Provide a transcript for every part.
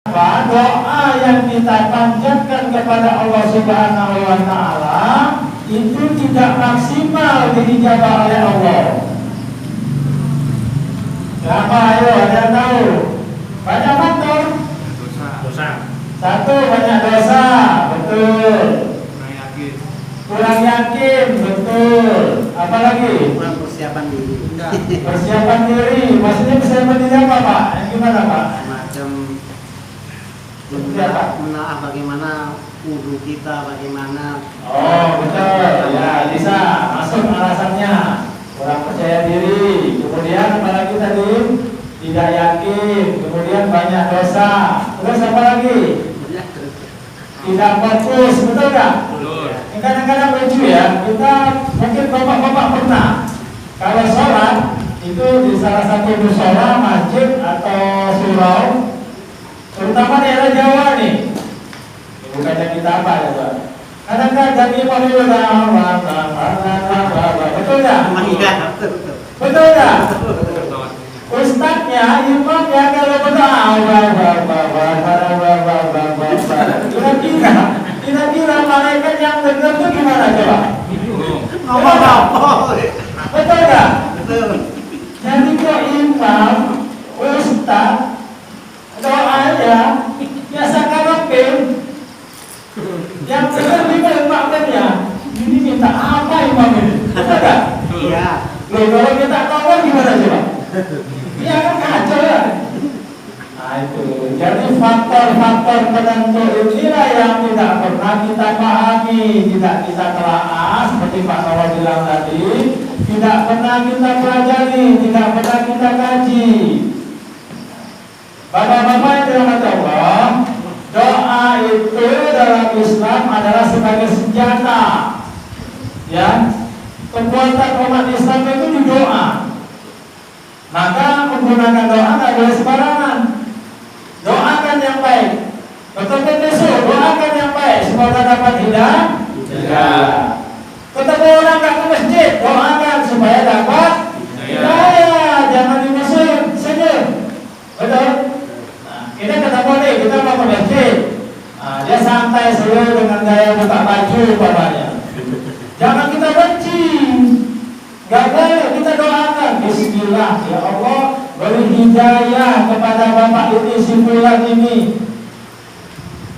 Doa yang kita panjatkan kepada Allah Subhanahu wa Ta'ala itu tidak maksimal diijabah oleh Allah. Kenapa? Ayo, ada yang tahu? Banyak faktor. Dosa. Satu, banyak dosa. Betul. Kurang yakin. Betul. Apalagi? Kurang persiapan diri. Persiapan diri. Maksudnya persiapan diri apa, Pak? Gimana, Pak? Macam Apa? bagaimana wudu kita, bagaimana. Oh, betul. Ya, bisa masuk alasannya. Kurang percaya diri. Kemudian apalagi tadi? Tidak yakin. Kemudian banyak dosa. Terus apa lagi? Tidak fokus. Betul nggak? Betul. Kadang-kadang lucu ya. Kita mungkin bapak-bapak pernah kalau sholat itu di salah satu mushola, masjid atau surau, terutama daerah Jawa nih. Bukannya kita apa ya, Pak? Kadang-kadang jadi pemilu betul nggak? Betul nggak? Ustadznya, imamnya kalau kira-kira malaikat yang dengar itu gimana coba? Ngomong apa? Betul nggak? Betul. Jadi kok imam, ustadz, doanya biasa karepin yang dengar bingung maknanya. Ini minta apa imam ini? Betul nggak? Iya. Loh, kalau kita tahu gimana coba? Iya kan kacau ya. Nah itu, jadi faktor-faktor tertentu inilah yang tidak pernah kita pahami, tidak kita telaah, seperti Pak Nawa bilang tadi, tidak pernah kita pelajari, tidak pernah kita kaji. Bapak-bapak yang dirahmati Allah, doa itu dalam Islam adalah sebagai senjata. Ya, kekuatan umat Islam itu di doa. Maka menggunakan doa tidak boleh sembarangan. Doakan yang baik. Betul-betul doakan yang baik. Semoga dapat hidayah. Ketemu orang nggak ke masjid, doakan supaya dapat hidayah. Jangan dimusuhin, senyum. Betul? Nah, kita ketemu nih, kita mau ke masjid. Nah, dia santai selalu dengan gaya buka baju umpamanya. Jangan kita benci. Gak boleh, kita doakan Bismillah, ya Allah beri hidayah kepada bapak ini, si fulan ini.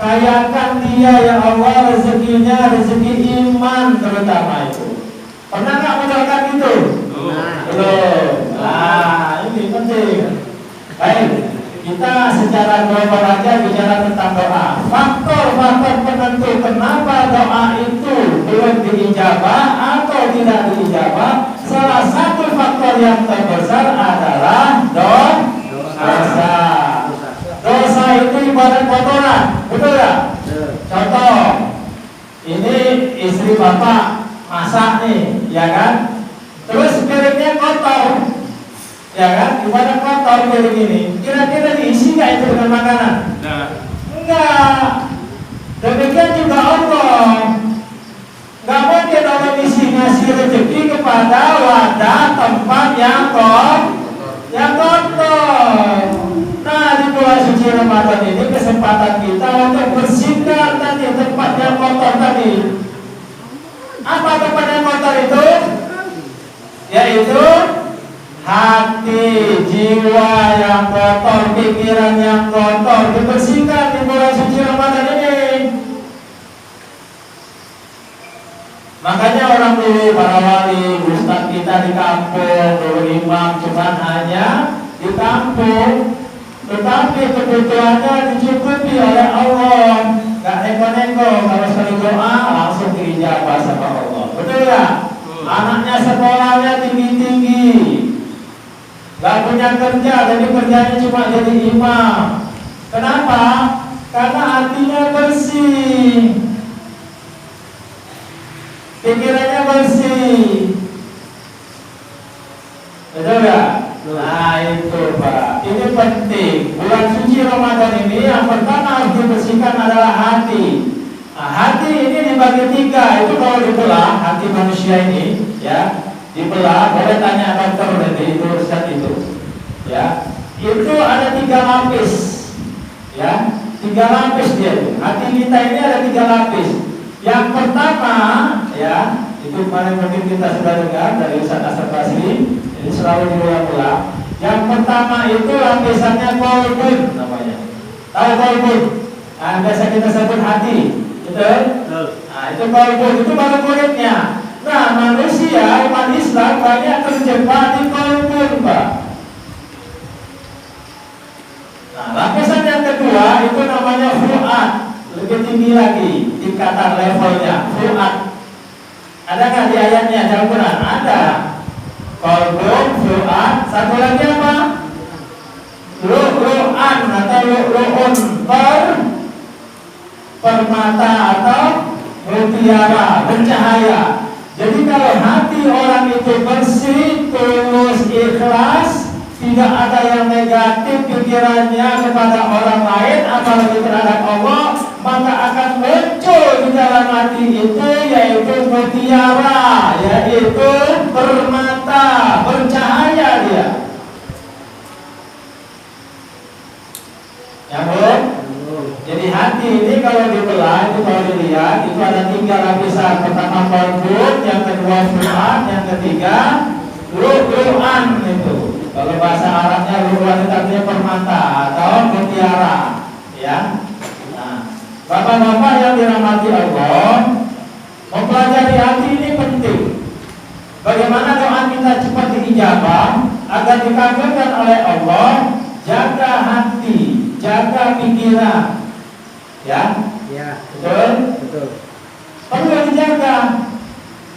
Kayakan dia ya Allah, rezekinya, rezeki iman terutama itu. Pernah gak mendoakan itu? Belum. Nah, ini penting. Baik, kita secara global aja bicara tentang doa. Faktor-faktor penentu kenapa doa itu belum diijabah atau tidak diijabah. Salah satu faktor yang terbesar adalah dosa. Dosa itu ibarat kotoran, betul nggak? Contoh, ini istri bapak masak nih, ya kan? Terus piringnya kotor, ya kan? Ibarat kotor piring ini. Kira-kira diisi nggak itu dengan makanan? Enggak. Demikian juga Allah. Gak mungkin Allah ngasih rezeki kepada wadah tempat yang kotor. Nah, di bulan suci Ramadan ini kesempatan kita untuk bersihkan tadi tempat yang kotor tadi. Apa tempat yang kotor itu? Yaitu hati, jiwa yang kotor, pikiran yang kotor dibersihkan di bulan suci Ramadan ini. Makanya orang dulu, para wali, ustaz kita di kampung, dulu imam cuma hanya di kampung, tetapi kebutuhannya dicukupi oleh Allah. Gak neko-neko, kalau sekali doa langsung diijabah sama Allah. Betul gak? Anaknya sekolahnya tinggi-tinggi, gak punya kerja, jadi kerjanya cuma jadi imam. Kenapa? Karena hatinya bersih, pikirannya bersih. Betul gak? Nah itu Pak, ini penting. Bulan suci Ramadan ini yang pertama harus dibersihkan adalah hati. Nah, hati ini dibagi tiga. Itu kalau dibelah, hati manusia ini ya dibelah, boleh tanya dokter nanti itu Ustaz itu ya. Itu ada tiga lapis ya. tiga lapis dia. Hati kita ini ada tiga lapis. Yang pertama, ya, itu kemarin mungkin kita sudah dengar dari Ustaz Asar Basri. Ini selalu diulang-ulang. Yang pertama itu lapisannya kolbun namanya. Tahu kolbun? Nah, biasa kita sebut hati, betul? Nah, itu kolbun, itu baru kulitnya. Nah, manusia umat Islam banyak terjebak di kolbun, Pak. Nah, lapisan yang kedua itu namanya fuad, lebih tinggi lagi tingkatan levelnya, fuad. Ada nggak di ayatnya dalam Quran? Ada. Kolbun, fuad, satu lagi apa? Lu'lu'an atau lu'lu'un, permata atau mutiara, bercahaya. Jadi kalau hati orang itu bersih, tulus, ikhlas, tidak ada yang negatif pikirannya kepada orang lain, apalagi terhadap Allah, maka akan muncul di dalam hati itu yaitu mutiara, yaitu permata, bercahaya dia. Ya belum? Jadi hati ini kalau dibelah, itu kalau dilihat, itu ada tiga lapisan. Pertama kolbun, yang kedua fuad, yang ketiga lu'lu'an itu. Kalau bahasa Arabnya lu'lu'an itu artinya permata atau mutiara, ya. Nah, bapak-bapak yang dirahmati Allah, mempelajari hati ini penting. Bagaimana doa kita cepat diijabah agar dikabulkan oleh Allah? Jaga hati, jaga pikiran, ya. Betul. Perlu dijaga.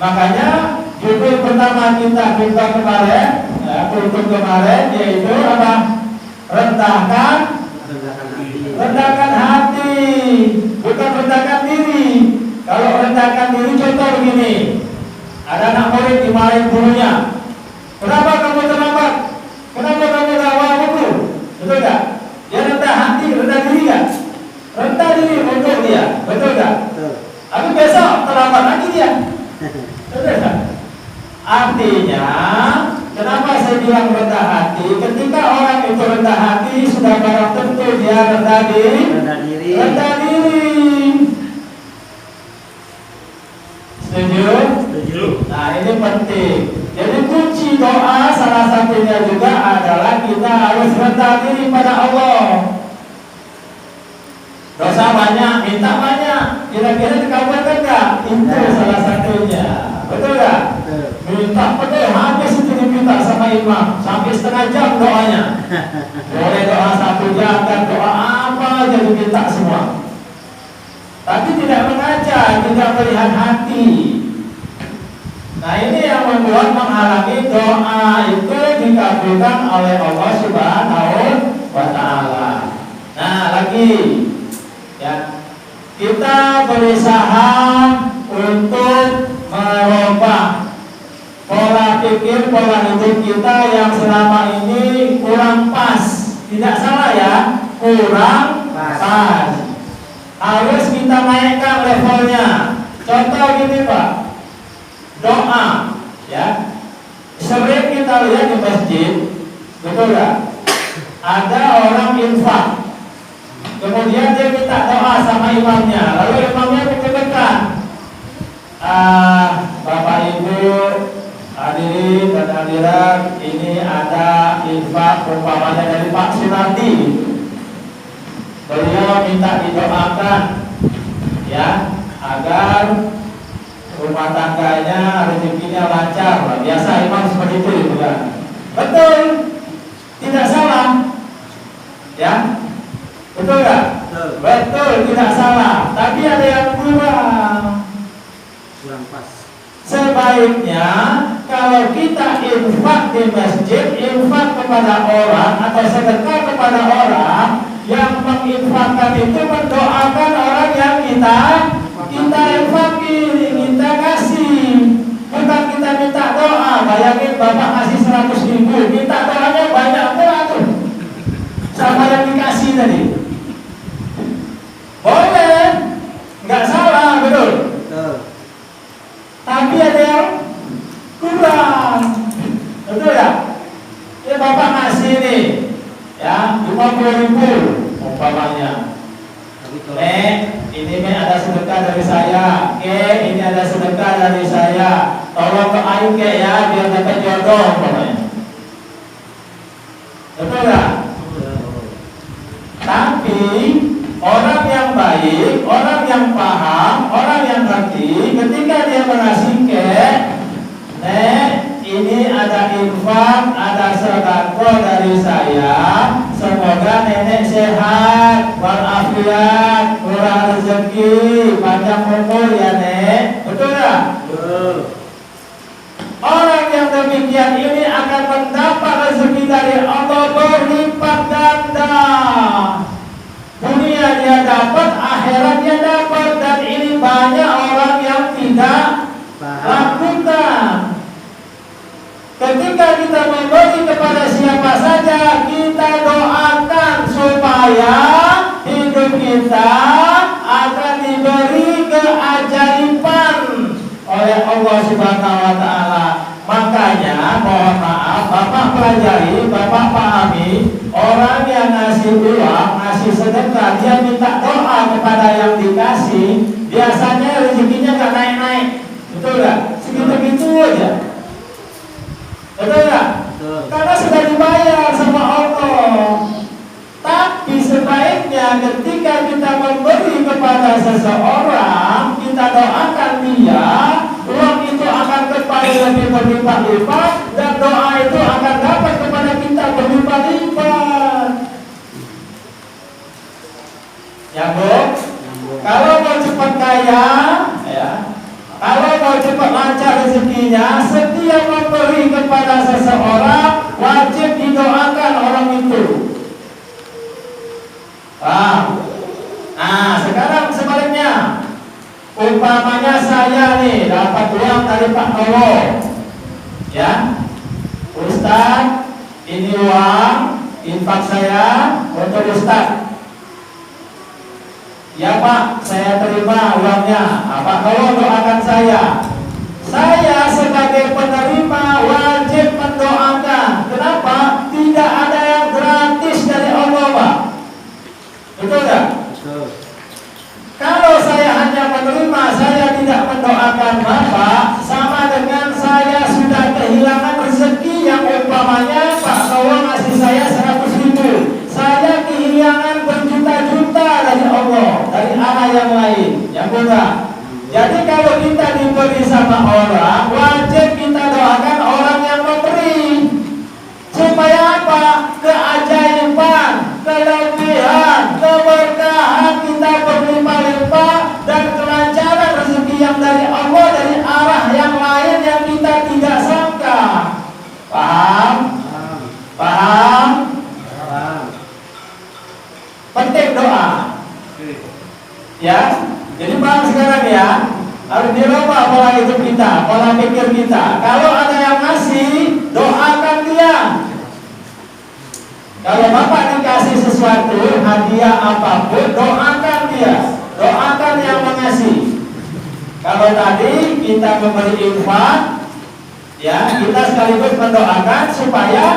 Makanya judul pertama kita kemarin, ya, kultum kemarin yaitu apa? Rendahkan hati, bukan rendahkan diri. Kalau rendahkan diri, contoh begini, ada anak murid dimarahin gurunya. Kenapa kamu terlambat? Kenapa kamu bawa buku? Betul tak? Dia rendah hati, rendah diri kan? Rendah diri untuk dia, betul tak? Tapi besok terlambat lagi dia. Betul tak? Artinya, kenapa saya bilang rendah hati? Ketika orang itu rendah hati, sudah barang tentu dia rendah diri. Setuju? Nah, ini penting. Jadi kunci doa salah satunya juga adalah kita harus rendah diri pada Allah. Dosa banyak, minta banyak, kira-kira dikabulkan enggak? Itu salah satunya. Betul enggak? Minta penuh, habis itu diminta sama imam sampai setengah jam doanya. Boleh doa 1 jam dan doa apa aja diminta semua. Tapi tidak mengajar, tidak melihat hati. Nah, ini yang membuat menghalangi doa itu dikabulkan oleh Allah Subhanahu wa Ta'ala. Nah, lagi ya, kita berusaha untuk merubah pola pikir, pola hidup kita yang selama ini kurang pas. Tidak salah ya, kurang pas. Harus kita naikkan levelnya. Contoh gini Pak, doa, ya. Sering kita lihat di masjid, betul gak? Ada orang infak, kemudian dia minta doa sama imamnya, lalu imamnya berkebekan. Bapak Ibu hadirin dan hadirat, ini ada infak umpamanya dari Pak Sunardi. Beliau minta didoakan, ya, agar rumah tangganya rezekinya lancar. Biasa imam seperti itu kan? Betul, tidak salah, ya, betul nggak? Betul, tidak salah. Tapi ada yang kurang pas. Sebaiknya kalau kita infak di masjid, infak kepada orang atau sedekah kepada orang, yang menginfakkan itu mendoakan orang yang kita infaki, kita kasih. Bukan kita minta doa. Bayangin Bapak kasih 100.000, minta doanya banyak tuh sama yang dikasih tadi. Boleh, nggak salah, betul. Tapi ada yang kurang, betul ya? Ya Bapak ngasih nih, ya 50.000 umpamanya. Nek, ini ada sedekah dari saya. Ini ada sedekah dari saya. Tolong doain ya biar dapat jodoh pokoknya. Betul nggak? Tapi orang yang baik, orang yang paham, orang yang ngerti, ketika dia mengasih Nek, ini ada infak, ada sedekah dari saya. Semoga nenek sehat, walafiat, murah rezeki, panjang umur ya Nek. Betul nggak? Betul. Orang yang demikian ini akan mendapat rezeki dari Allah berlipat ganda. Dunia dia dapat, akhirat dia dapat, dan ini banyak orang yang tidak lakukan. Ketika kita memberi kepada siapa saja, kita doakan supaya hidup kita akan diberi keajaiban oleh Allah Subhanahu wa Ta'ala. Makanya mohon maaf, Bapak pelajari, Bapak pahami, orang yang ngasih uang, ngasih sedekah, dia minta doa kepada yang dikasih, biasanya rezekinya gak naik-naik. Betul gak? Segitu-gitu aja. Betul gak? Karena sudah dibayar sama Allah. Tapi sebaiknya ketika kita memberi kepada seseorang, kita doakan dia, uang itu akan kembali lebih berlipat-lipat, dan doa itu akan dapat kepada kita berlipat-lipat. Ya Bu? Kalau mau cepat kaya, ya, kalau mau cepat lancar rezekinya, setiap memberi kepada seseorang wajib didoakan orang itu. Nah, sekarang sebaliknya, umpamanya saya nih dapat uang dari Pak Nowo, ya, Ustaz, ini uang infak saya untuk Ustaz. Ya Pak, saya terima uangnya. Pak Nowo doakan saya. Saya sebagai penerima wajib mendoakan. Kenapa? Tidak ada yang gratis dari Allah, Pak. Betul nggak? Betul. Kalau saya hanya menerima, saya tidak mendoakan Bapak, sama dengan saya sudah kehilangan rezeki yang umpamanya Pak Nowo ngasih saya 100.000. Saya kehilangan berjuta-juta dari Allah, dari arah yang lain. Yang benar. Jadi kalau kita diberi sama orang, wajib kita doakan orang yang memberi. Supaya apa? Keajaiban, kelebihan, keberkahan kita berlimpah-limpah, dan kelancaran rezeki yang dari Allah dari arah yang lain yang kita tidak sangka. Paham? Paham? Paham. Penting doa. Ya. Jadi paham sekarang ya. Harus dirubah pola hidup kita, pola pikir kita. Kalau ada yang ngasih, doakan dia. Kalau Bapak dikasih sesuatu, hadiah apapun, doakan dia. Doakan yang mengasih. Kalau tadi kita memberi infak, ya, kita sekaligus mendoakan supaya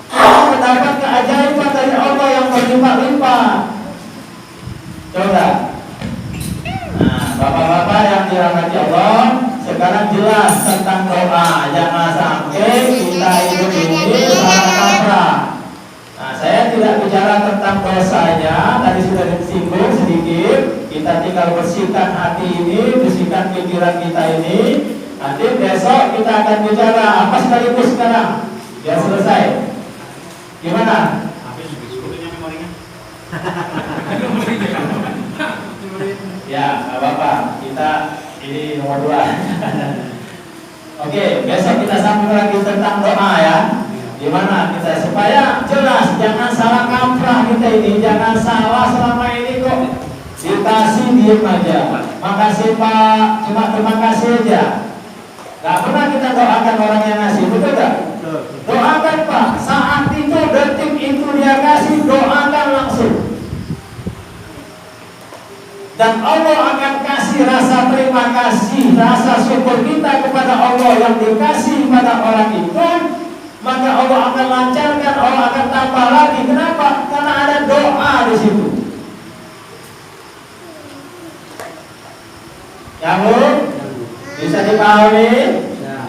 kita mendapat keajaiban dari Allah yang berlimpah-limpah. Coba. Nah, Bapak-bapak yang dirahmati Allah, sekarang jelas tentang doa. Jangan sampai kita hidup ini salah kaprah. Nah, saya tidak bicara tentang dosanya, tadi sudah disinggung sedikit. Kita tinggal bersihkan hati ini, bersihkan pikiran kita ini. Nanti besok kita akan bicara apa sekaligus sekarang, biar selesai. Gimana? Ya, nggak apa-apa. Kita ini nomor 2. Oke, besok kita sambung lagi tentang doa ya. Gimana kita supaya jelas, jangan salah kaprah kita ini, jangan salah selama ini kok dikasih diem aja. Makasih Pak, cuma terima kasih aja. Gak pernah kita doakan orang yang ngasih, betul gak? Doakan Pak, saat itu detik itu dia kasih, doakan langsung. Dan Allah akan kasih rasa terima kasih, rasa syukur kita kepada Allah yang dikasih pada orang itu. Maka Allah akan lancarkan, Allah akan tambah lagi. Kenapa? Karena ada doa di situ. amin.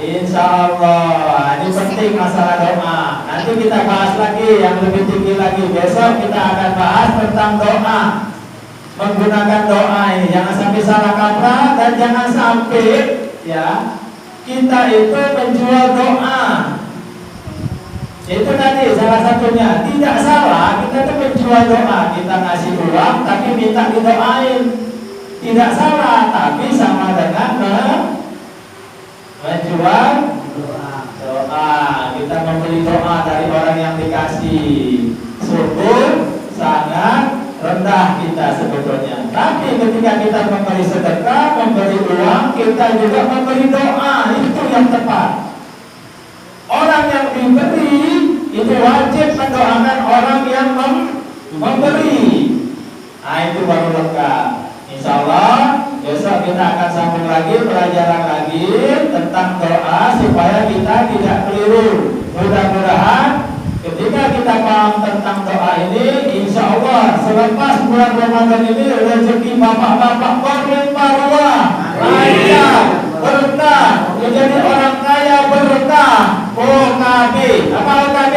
Insya Allah. Ini penting masalah doa. Nanti kita bahas lagi yang lebih tinggi lagi. Besok kita akan bahas tentang doa. Menggunakan doa ini jangan sampai salah kaprah dan jangan sampai ya kita itu menjual doa. Itu tadi salah satunya. Tidak salah kita itu menjual doa. Kita ngasih uang tapi minta didoain. Tidak salah, tapi sama dengan menjual doa. Kita membeli doa dari orang yang dikasih. Sungguh sangat rendah kita sebetulnya. Tapi ketika kita memberi sedekah, memberi uang, kita juga memberi doa. Itu yang tepat. Orang yang diberi itu wajib mendoakan orang yang memberi. Nah itu baru lengkap. Insya Allah besok kita akan sambung lagi pelajaran lagi tentang doa supaya kita tidak keliru. Mudah-mudahan ketika kita paham tentang doa ini, insya Allah selepas bulan Ramadan ini rezeki bapak-bapak berlimpah ruah, lancar, berkah, menjadi orang kaya berkah. OKB, apa OKB?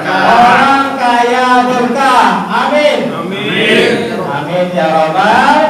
Orang kaya berkah. Amin. Amin ya Rabbal